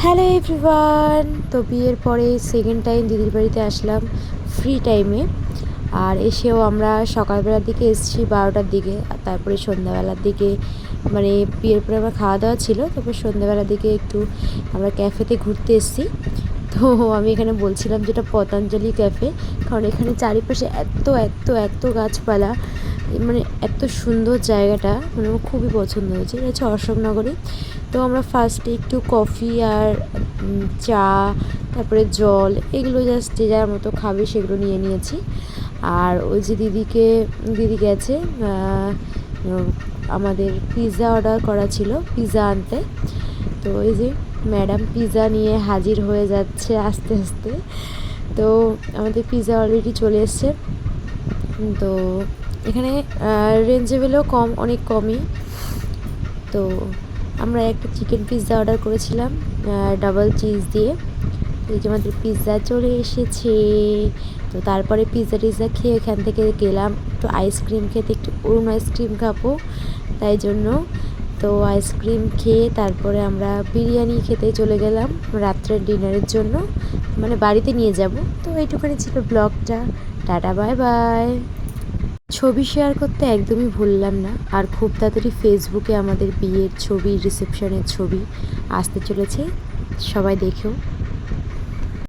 Hello everyone. তো বিয়ের পরে সেকেন্ড টাইম দিদির বাড়িতে আসলাম ফ্রি টাইমে। আর এসেও আমরা সকালবেলার দিকে এসেছি 12টার দিকে, আর তারপরে সন্ধ্যাবেলার দিকে মানে বিয়ের পরে আমার খাওয়া দাওয়া ছিল, তারপর সন্ধ্যাবেলার দিকে একটু আমরা ক্যাফেতে ঘুরতে এসেছি। তো আমি এখানে বলছিলাম যেটা পতঞ্জলি ক্যাফে, কারণ এখানে চারিপাশে এত এত এত গাছপালা, মানে এত সুন্দর জায়গাটা, মানে আমার খুবই পছন্দ হয়েছে। এটা হচ্ছে অশোকনগরে। তো আমরা ফার্স্টে একটু কফি আর চা, তারপরে জল, এগুলো জাস্ট যে যার মতো খাবে সেগুলো নিয়ে নিয়েছি। আর ওই যে দিদি গেছে আমাদের পিৎজা অর্ডার করা ছিল, পিৎজা আনতে। তো এই যে ম্যাডাম পিৎজা নিয়ে হাজির হয়ে যাচ্ছে আস্তে আস্তে। তো আমাদের পিৎজা অলরেডি চলে এসছে। তো এখানে রেঞ্জেবেলও কম, অনেক কমই। তো আমরা একটা চিকেন পিৎজা অর্ডার করেছিলাম ডাবল চিজ দিয়ে। এই যে আমাদের পিৎজা চলে এসেছে। তো তারপরে পিৎজা খেয়ে এখান থেকে গেলাম একটু আইসক্রিম খেতে, একটু অরুণ আইসক্রিম খাবো তাই জন্য। তো আইসক্রিম খেয়ে তারপরে আমরা বিরিয়ানি খেতে চলে গেলাম রাত্রের ডিনারের জন্য, মানে বাড়িতে নিয়ে যাব। তো এইটুখানি ছিল ব্লগটা। Tata, bye bye. ছবি শেয়ার করতে একদমই ভুললাম না। আর খুব তাড়াতাড়ি ফেসবুকে আমাদের বিয়ের ছবি, রিসেপশনের ছবি আসতে চলেছে, সবাই দেখেও।